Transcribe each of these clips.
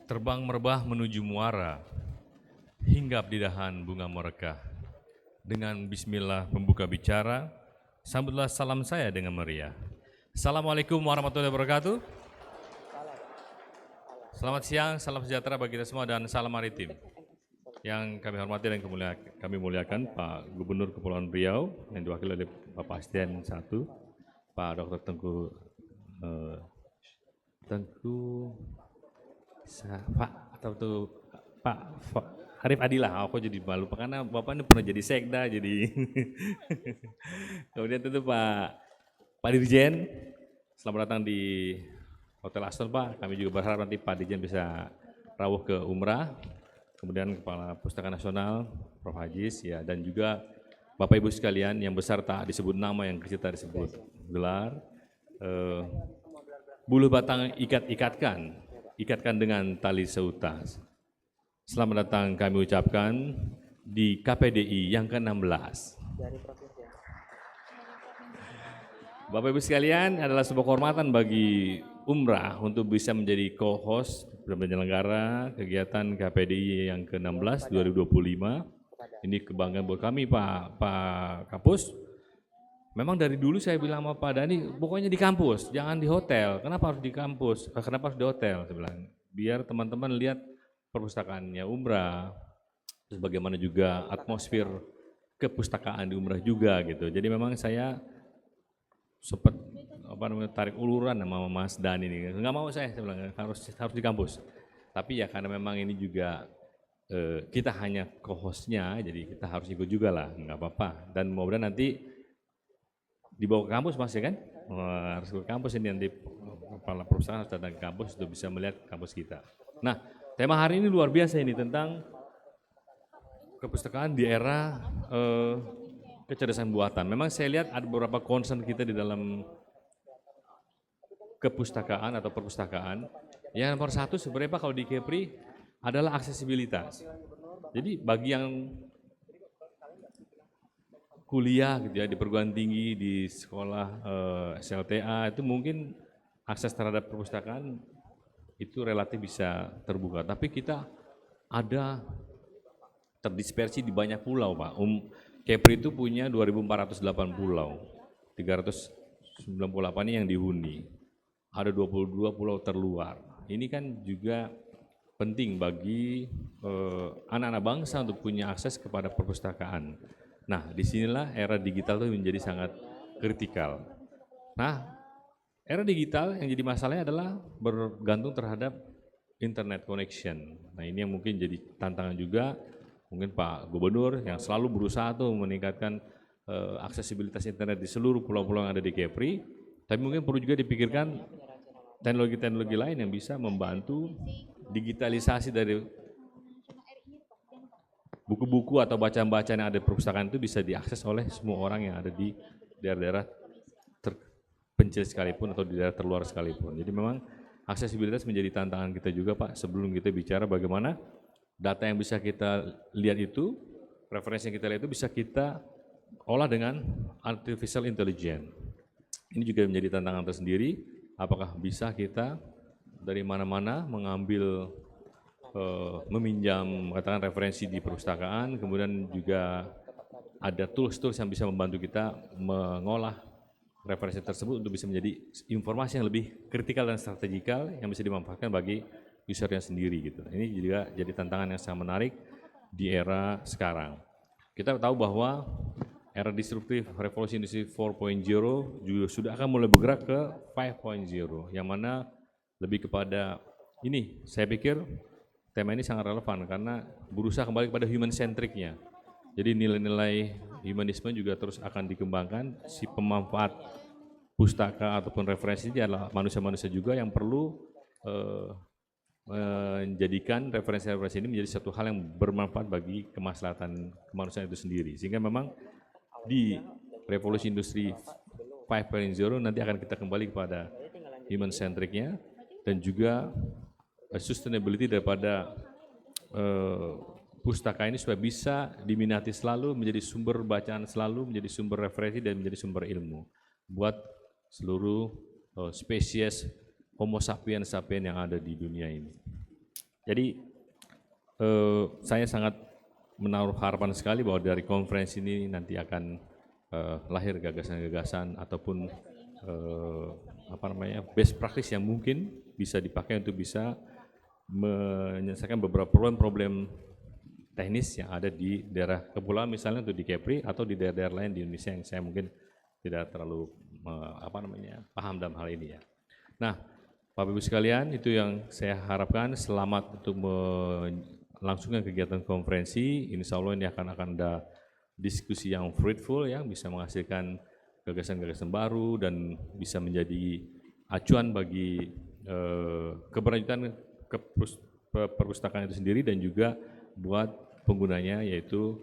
Terbang merebah menuju muara, hinggap di dahan bunga merekah. Dengan bismillah pembuka bicara, sambutlah salam saya dengan meriah. Assalamualaikum warahmatullahi wabarakatuh. Selamat siang, salam sejahtera bagi kita semua dan salam maritim. Yang kami hormati dan kami muliakan Pak Gubernur Kepulauan Riau yang diwakili oleh Bapak Asisten 1, Pak Dr. Pak Arif Adilah. Aku jadi malu karena Bapak ini pernah jadi sekda, jadi kemudian tentu Pak Dirjen, selamat datang di Hotel Aston Pak. Kami juga berharap nanti Pak Dirjen bisa rawuh ke Umrah. Kemudian Kepala Pustaka Nasional Prof. Hajis, ya, dan juga Bapak Ibu sekalian yang besar tak disebut nama, yang kecil tak disebut gelar. Buluh batang ikatkan dengan tali seutas. Selamat datang kami ucapkan di KPDI yang ke-16. Bapak Ibu sekalian, adalah sebuah kehormatan bagi Umrah untuk bisa menjadi co-host dan penyelenggara kegiatan KPDI yang ke-16 2025. Ini kebanggaan buat kami Pak Kapus. Memang dari dulu saya bilang sama Pak Dhani, pokoknya di kampus, jangan di hotel. Kenapa harus di kampus? Kenapa harus di hotel? Saya bilang, biar teman-teman lihat perpustakaannya Umrah, terus bagaimana juga atmosfer kepustakaan di Umrah juga gitu. Jadi memang saya sempat tarik uluran sama Mas Dhani ini. Nggak mau saya bilang harus di kampus. Tapi ya karena memang ini juga kita hanya co-hostnya, jadi kita harus ikut juga lah, nggak apa-apa. Dan mudah-mudahan nanti dibawa ke kampus Mas ya kan? Harus ke kampus ini, nanti kepala perusahaan harus datang ke kampus untuk bisa melihat kampus kita. Nah, tema hari ini luar biasa ini tentang kepustakaan di era kecerdasan buatan. Memang saya lihat ada beberapa concern kita di dalam kepustakaan atau perpustakaan. Yang nomor satu sebenarnya Pak kalau di Kepri adalah aksesibilitas. Jadi bagi yang kuliah gitu ya di perguruan tinggi, di sekolah SLTA itu mungkin akses terhadap perpustakaan itu relatif bisa terbuka. Tapi kita ada terdispersi di banyak pulau Pak. Kepri itu punya 2.408 pulau, 398 ini yang dihuni. Ada 22 pulau terluar. Ini kan juga penting bagi anak-anak bangsa untuk punya akses kepada perpustakaan. Nah, disinilah era digital itu menjadi sangat kritikal. Nah, era digital yang jadi masalahnya adalah bergantung terhadap internet connection. Nah, ini yang mungkin jadi tantangan juga. Mungkin Pak Gubernur yang selalu berusaha tuh meningkatkan aksesibilitas internet di seluruh pulau-pulau yang ada di Kepri, tapi mungkin perlu juga dipikirkan teknologi-teknologi lain yang bisa membantu digitalisasi dari buku-buku atau bacaan-bacaan yang ada di perpustakaan itu bisa diakses oleh semua orang yang ada di daerah-daerah terpencil sekalipun atau di daerah terluar sekalipun. Jadi memang aksesibilitas menjadi tantangan kita juga Pak, sebelum kita bicara bagaimana data yang bisa kita lihat itu, referensi yang kita lihat itu bisa kita olah dengan artificial intelligence. Ini juga menjadi tantangan tersendiri, apakah bisa kita dari mana-mana mengambil, meminjam katakan referensi di perpustakaan, kemudian juga ada tools-tools yang bisa membantu kita mengolah referensi tersebut untuk bisa menjadi informasi yang lebih kritikal dan strategikal yang bisa dimanfaatkan bagi usernya sendiri gitu. Ini juga jadi tantangan yang sangat menarik di era sekarang. Kita tahu bahwa era disruptif revolusi industri 4.0 juga sudah akan mulai bergerak ke 5.0, yang mana lebih kepada ini. Saya pikir tema ini sangat relevan karena berusaha kembali kepada human centric-nya. Jadi nilai-nilai humanisme juga terus akan dikembangkan. Si pemanfaat pustaka ataupun referensi ini adalah manusia-manusia juga yang perlu menjadikan referensi-referensi ini menjadi satu hal yang bermanfaat bagi kemaslahatan kemanusiaan itu sendiri. Sehingga memang di revolusi industri 5.0 nanti akan kita kembali kepada human centric-nya dan juga sustainability daripada pustaka ini supaya bisa diminati selalu, menjadi sumber bacaan selalu, menjadi sumber referensi dan menjadi sumber ilmu buat seluruh spesies Homo sapiens sapien yang ada di dunia ini. Jadi saya sangat menaruh harapan sekali bahwa dari konferensi ini nanti akan lahir gagasan-gagasan ataupun best practice yang mungkin bisa dipakai untuk bisa menyelesaikan beberapa problem-problem teknis yang ada di daerah kepulauan, misalnya untuk di Kepri atau di daerah-daerah lain di Indonesia yang saya mungkin tidak terlalu paham dalam hal ini ya. Nah, Bapak Ibu sekalian, itu yang saya harapkan. Selamat untuk melangsungkan kegiatan konferensi. Insya Allah ini akan ada diskusi yang fruitful ya, bisa menghasilkan gagasan-gagasan baru dan bisa menjadi acuan bagi keberlanjutan perpustakaan itu sendiri dan juga buat penggunanya, yaitu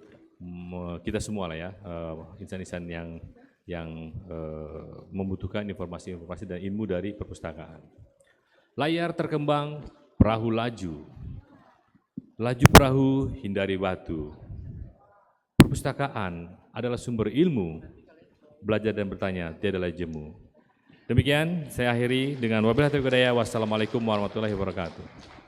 kita semua lah ya, insan-insan yang membutuhkan informasi-informasi dan ilmu dari perpustakaan. Layar terkembang, perahu laju. Laju perahu, hindari batu. Perpustakaan adalah sumber ilmu. Belajar dan bertanya, tiadalah jemu. Demikian saya akhiri dengan wabillahi taufiq wal hidayah. Wassalamualaikum warahmatullahi wabarakatuh.